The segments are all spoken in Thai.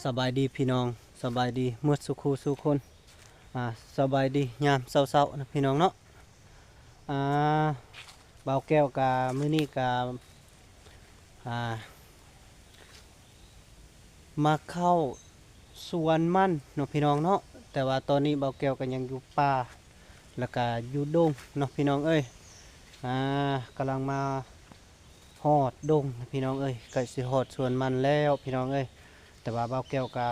สบายดีพี่น้องสบายดีเมื่อสุขูสุคนสบายดียามเศร้าๆนะพี่น้องเนาะอ่าเบาแก้วกามื้อนี้กาอ่ามาเข้าสวนมันเนาะพี่น้องเนาะแต่ว่าตอนนี้เบาแก้วก็ยังอยู่ป่าแล้วก็อยู่ดงเนาะพี่น้องเอ้ยอ่ากำลังมาฮอดดงนะพี่น้องเอ้ยใกล้สิฮอดสวนมันแล้วพี่น้องเอ้ยแต่ว่าเบาแก้วกา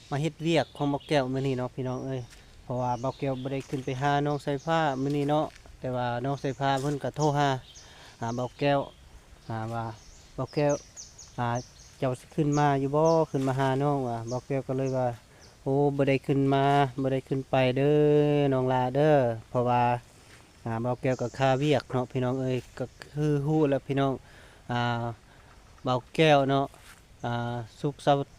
มาเฮ็ดเวียกของบ่แก้วมื้อนี้เนาะพี่น้องเอ้ยเพราะว่าบ่แก้วบ่ได้ขึ้นไปหาน้องสายฟ้ามื้อนี้เนาะแต่ว่าน้องสายฟ้าเพิ่นก็โทรหาบ่แก้วว่าบ่แก้วเจ้าสิขึ้นมาอยู่บ่ขึ้นมาหาน้องว่าบ่แก้วก็เลยว่าโอ้บ่ได้ขึ้นมาบ่ได้ขึ้นไปเด้อน้องลาเด้อเพราะว่าบ่แก้วก็ค่าเวียกเนาะพี่น้องเอ้ยก็คือฮู้แล้วพี่น้องอ่าบ่แก้วเนาะสุขเสาร์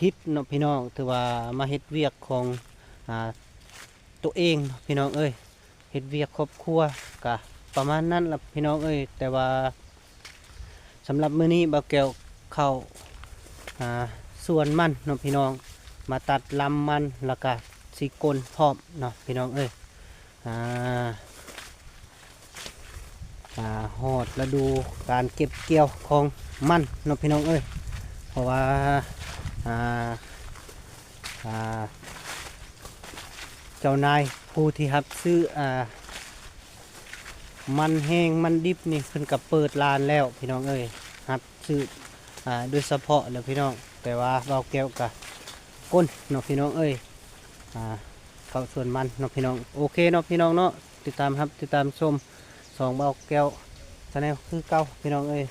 ทิศเนาะพี่น้องถือว่ามาเฮ็ดเวียกของอ่าตัวเองเนาะพี่น้องเอ้ยเฮ็ดเวียกครอบครัวกะประมาณนั้นล่ะพี่น้องเอ้ยแต่ว่าสำหรับมื้อนี้บ่าวแก้วเข้าอ่าสวนมันเนาะพี่น้องมาตัดลำมันแล้วก็สิกลพร้อมเนาะพี่น้องเอ้ยอ่าฮอดฤดูการเก็บเกี่ยวของมันเนาะพี่น้องเอ้ยเพราะว่าอ่าอ่าเจ้านายผู้ที่รับซื้อมันแห้งมันดิบนี่เพิ่นกับเปิดร้านแล้วพี่น้องเอ้ยรับซื้อโดยเฉพาะแล้วพี่น้องแต่ว่าเราแก้วกับก้นเนาะพี่น้องเอ้ยเข้าส่วนมันเนาะพี่น้องโอเคเนาะพี่น้องเนาะติดตามครับติดตามชมสองเบาแก้วชาแนลคือเก่าพี่น้องเอ้ย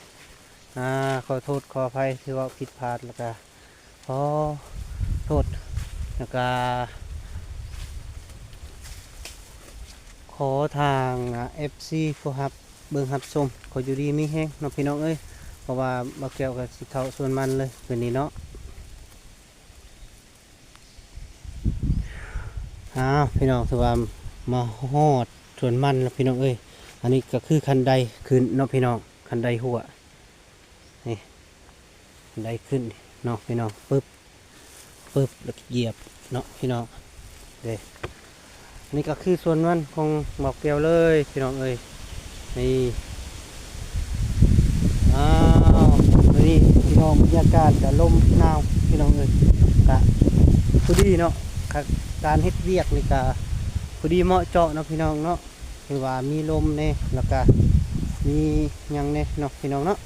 ขอโทษขออภัยที่ว่าผิดพลาดแล้วก็ขอโทษแล้วก็ขอทางFC ผู้รับเบิ่งรับชมขออยู่ดีมีแห้งเนาะพี่น้องเอ้ยเพราะว่าบ่เกี่ยวกับสิเข้าส่วนมันเลยคืนนี้เนาะพี่น้องถือว่ามาฮอดส่วนมันแล้วพี่น้องเอ้ยอันนี้ก็คือคันไดขึ้นเนาะพี่น้องคันไดหัวนี่คันไดขึ้นเนาะพี่น้องปึ๊บแล้วเหยียบเนาะพี่น้องเด้นี่ก็คือส่วนมันของหมอกแก้วเลยพี่น้องเอ้ยนี่นี่พี่น้องบรรยากาศกับลมหนาวพี่น้องเอ้ยกะพอดีเนาะการเฮ็ดเวียกนี่กะพอดีเหมาะเจาะเนาะพี่น้องเนาะคือว่ามีลมเน่แล้วก็มียังเน่เนาะพี่น้องเนาะ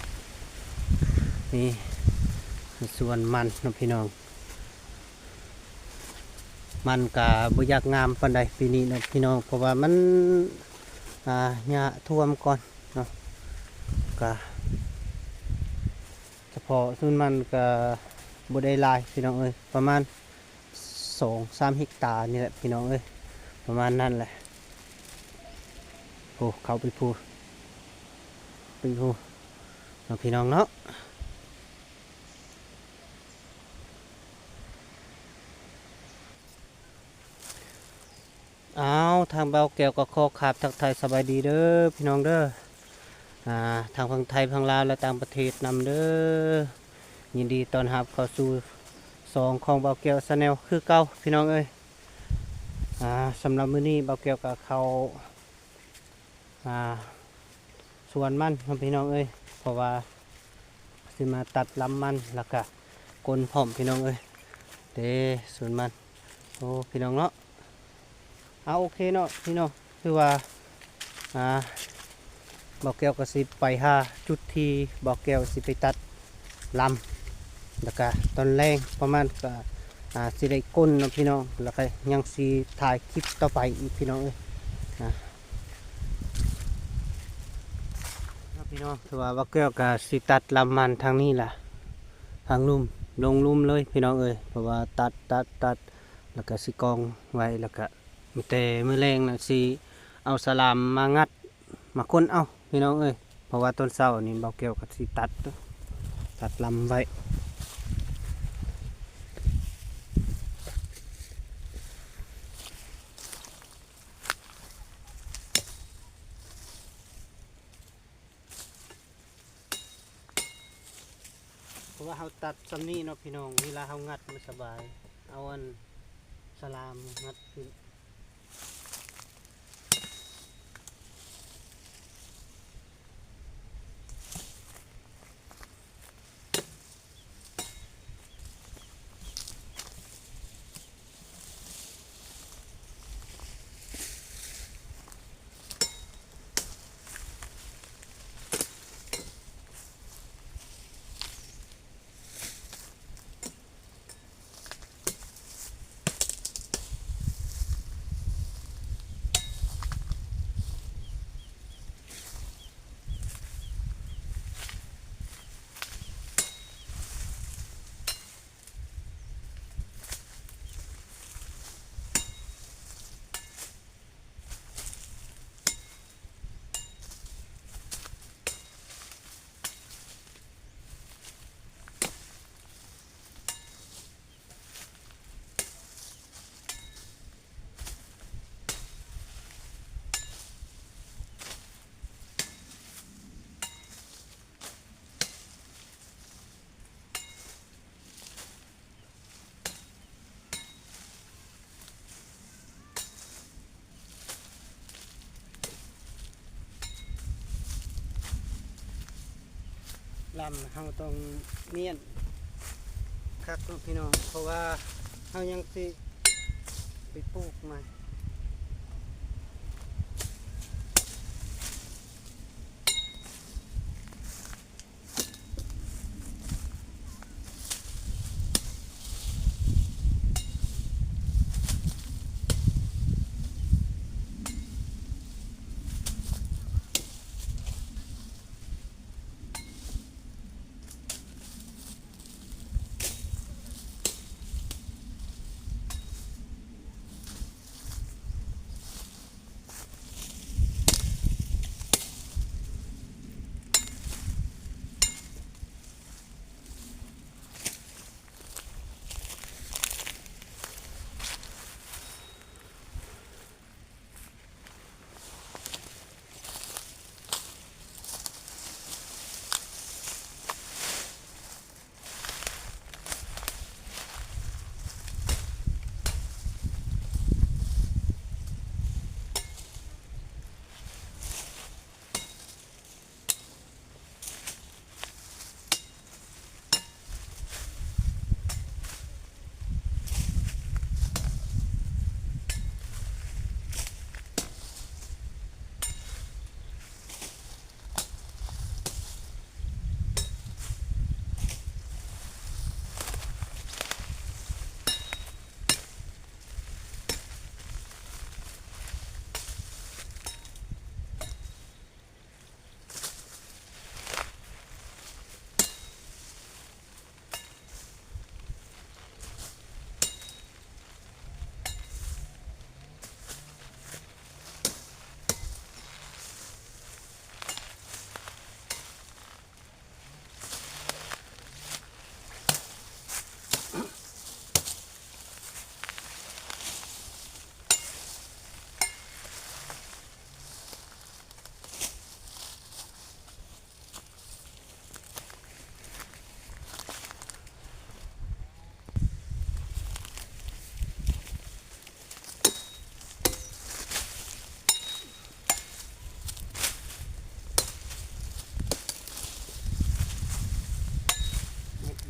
นี่ส่วนมันเนาะพี่น้องมันกะบ่อยากงามปานใดปีนี้เนาะพี่น้องเพราะว่ามันหญ้าท่วมก่อนเนาะกะเฉพาะส่วนมันกะบ่ได้หลายพี่น้องเอ้ยประมาณ2-3 เฮกตาร์นี่แหละพี่น้องเอ้ยประมาณนั้นแหละโอ้เขาไปพูเนาะพี่น้องเนาะทางเบาแก้วก็ขอขับทักทายสบายดีเด้อพี่น้องเด้อทางฝั่งไทยฝั่งลาวและต่างประเทศนำเด้อยินดีต้อนรับเข้าสู่สองของเบาแก้วชาแนลคือเก่าพี่น้องเอ้ยสำหรับมื้อนี้เบาแก้วก็เข้าสวนมันพี่น้องเอ้ยเพราะว่าสิมาตัดลำมันแล้วก็กลนพร้อมพี่น้องเอ้ยเด้สวนมันโอ้พี่น้องเนาะโอเคเนาะพี่น้องคือว่าบอกแก้วก็สิไปหาจุดที่บอกแก้วสิไปตัดลำแล้วก็ตอนแรงประมาณก็สิได้ก้นเนาะพี่น้องแล้วก็ยังสิถ่ายคลิปต่อไปอีกพี่น้องเอ้ยพี่น้องคือว่าบอกแก้วก็สิตัดลำมันทางนี้ล่ะทางลุ่มลงลุ่มเลยพี่น้องเอ้ยเพราะว่าตัดแล้วก็สิกองไว้แล้วก็มีแต่มือแรงนะสิเอาสลามมางัดมาค้นเอาพี่น้องเอ้ยเพราะว่าต้นเสานี่เบาเกี่ยวกับสิตัดลำไว้ ราะว่าเฮาตัดซำนี้เนาะพี่น้องเวลาเฮางัดมันสบายเอาอันสลามงัดขึ้นลำเฮาต้องเนียนคักเนาะพี่น้องเพราะว่าเฮายังสิไปปลูกใหม่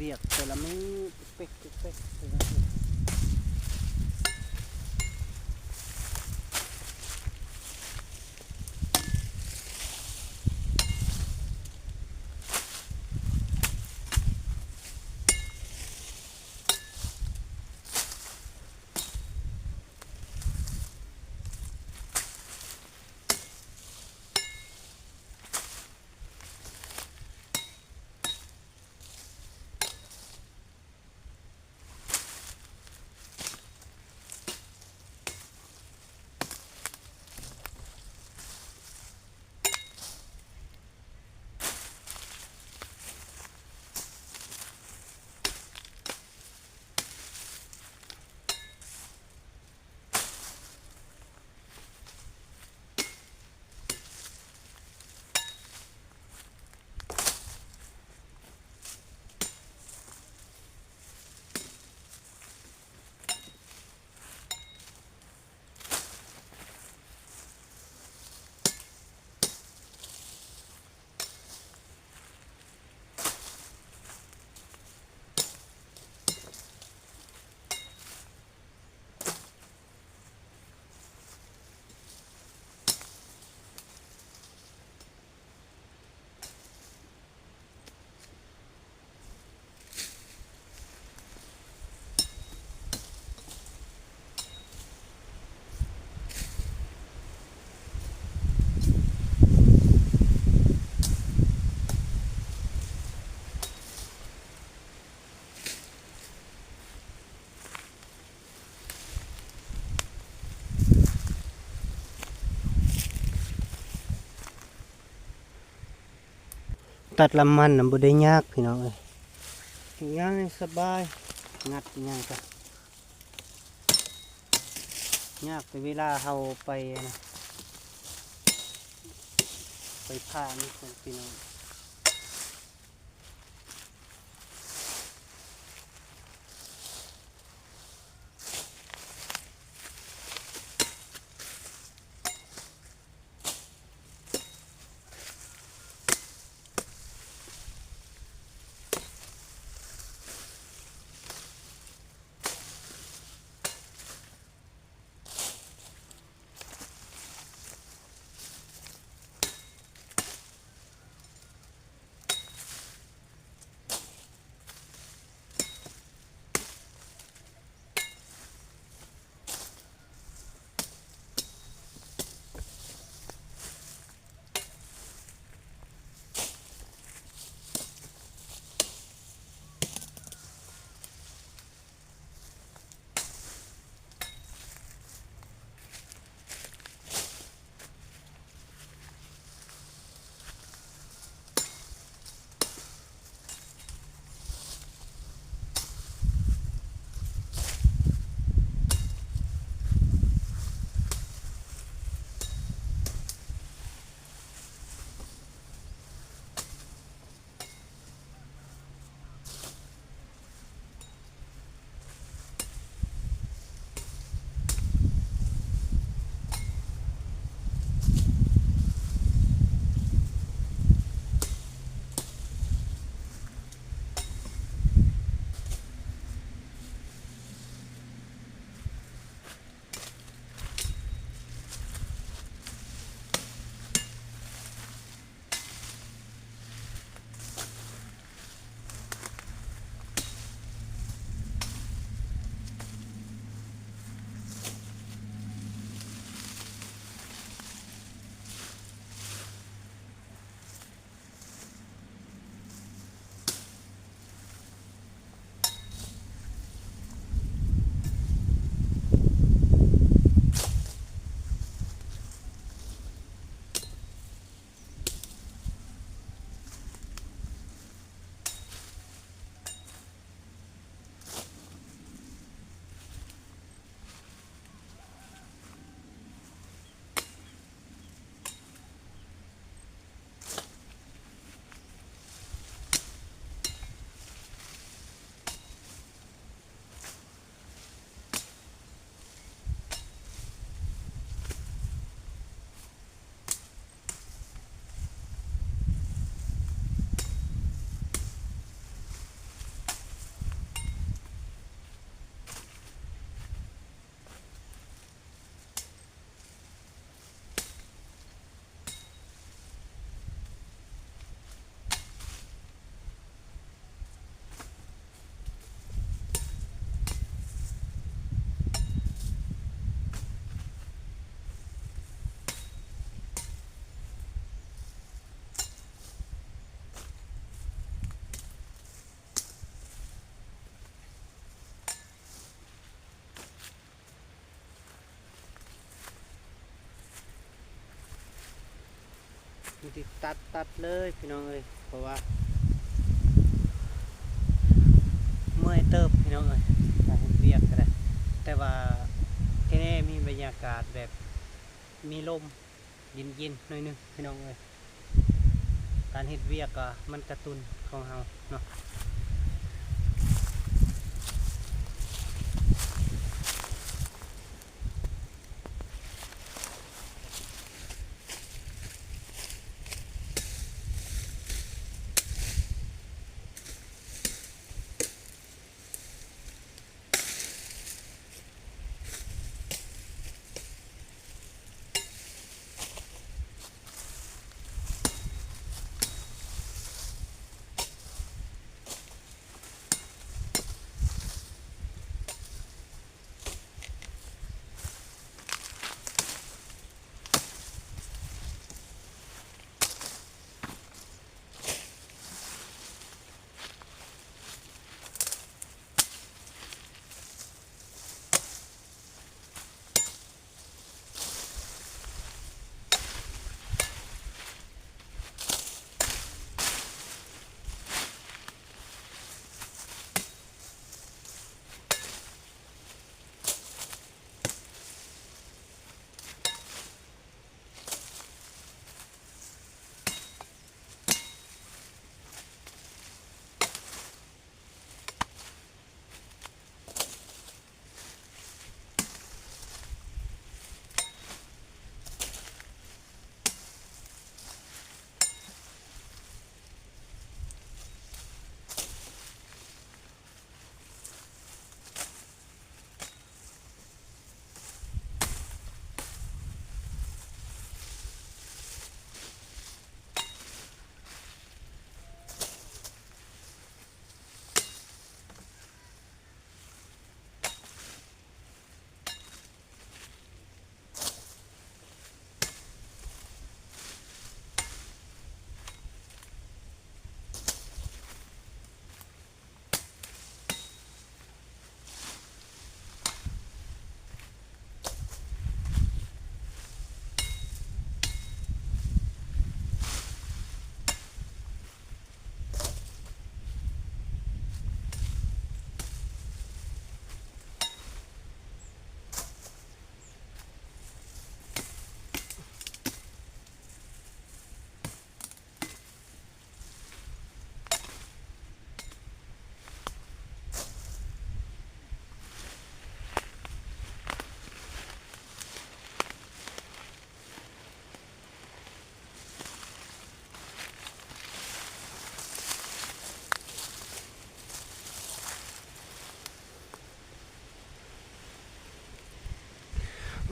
เวียกแต่ละมื้อเป๊ก ตัดลำมันน่ะบ่ได้ยากพี่น้องเอ้ยง่ายสบายงัดง่ายก็ยากแต่เวลาเฮาไปนะไปผ่านี่พี่น้องที่ตัดเลยพี่น้องเอ้ยเพราะว่าเมื่อยเติบพี่น้องเอ้ยการเฮ็ดเวียกก็ได้แต่ว่าที่นี่มีบรรยากาศแบบมีลมเย็นๆหน่อยนึงพี่น้องเอ้ยการเฮ็ดเวียกก็มันกระตุ้นของเฮาเนาะ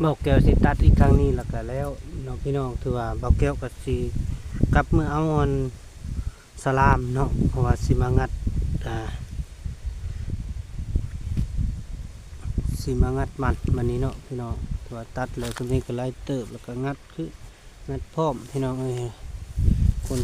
เบาแก้วสิตัดอีกครั้งนี้แล้วก็แล้วเนาะพี่น้องถือว่าเบาแก้วก็สิกลับมือเอาอันสลามเนาะเพราะว่าสิมางัดมันนี้เนาะพี่น้องถือว่าตัดแล้วก็นี่ก็ไล่เติบแล้วก็งัดคืองัดพร้อมพี่น้องเอ้ยคน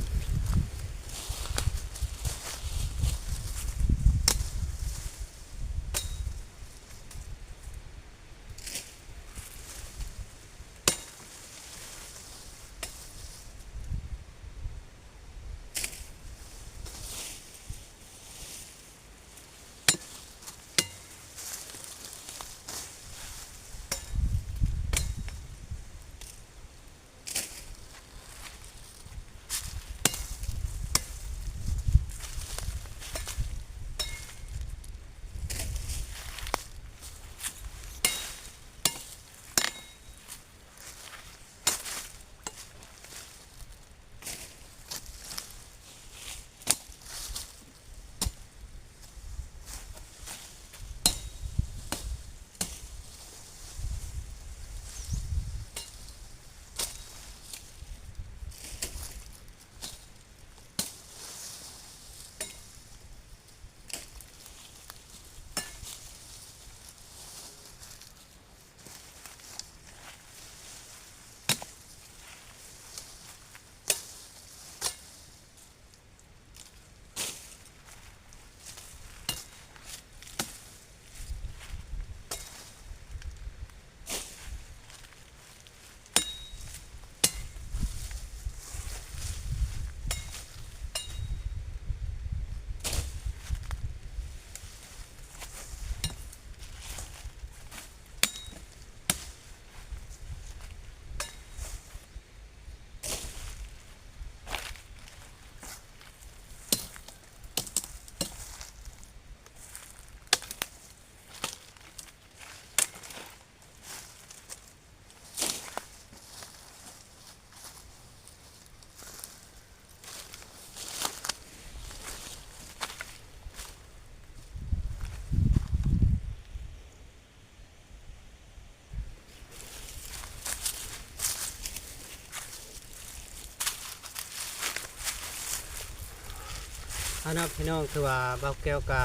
อันนั้นพี่น้องคือว่าเบาแก้วก็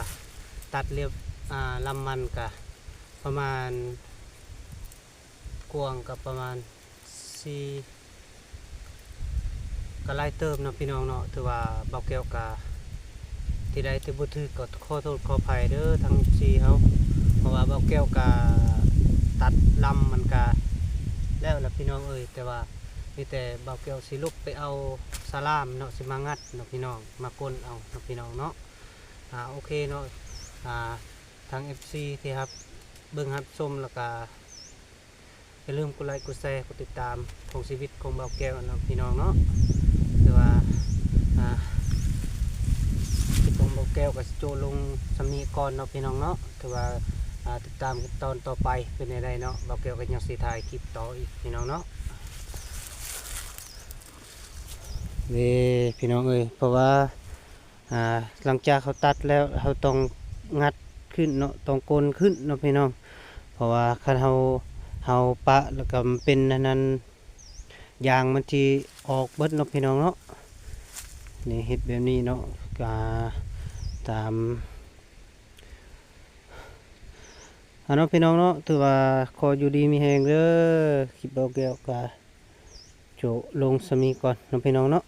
ตัดเรียบลำมันก็ประมาณกว้างก็ประมาณ4ก็ไล่เติมเนาะพี่น้องเนาะถือว่าเบาแก้วก็ที่ใดที่บ่ถูกก็ขอโทษขออภัยเด้อทั้ง4เฮาเพราะว่าเบาแก้วก็ตัดลำมันก็แล้วล่ะพี่น้องเอ้ยแต่ว่ามีแต่เบาแก้วสิลุกไปเอาสลามเนาะสิมางัดเนาะพี่น้องมากลเอาเนาะพี่น้องเนาะโอเคเนาะทาง FC ที่ครับเบิ่งรับชมแล้วก็อย่าลืมกดไลค์กดแชร์กดติดตามของชีวิตของเบาแก้วเนาะพี่น้องเนาะคือว่าคลิปของเบาแก้วก็สิโจลงสำนีก่อนเนาะพี่น้องเนาะคือว่าติดตามตอนต่อไปเป็นจังไดเนาะเบาแก้วก็ยังสิถ่ายคลิปต่ออีกพี่น้องเนาะนี่พี่น้องเอ้ยเพราะว่าหลังจากเขาตัดแล้วเขาต้องงัดขึ้นเนาะต้องกลขึ้นเนาะพี่น้องเพราะว่าคันเฮาปะแล้วก็มันเป็นนั้นยางมันที่ออกเบิดเนาะพี่น้องเนาะนี่เฮ็ดแบบนี้เนาะก็ตามเนาะพี่น้องเนาะถือว่าขออยู่ดีมีแฮงเด้อคลิปเบาแก้วก็โจลงสมีก่อนเนาะพี่น้องเนาะ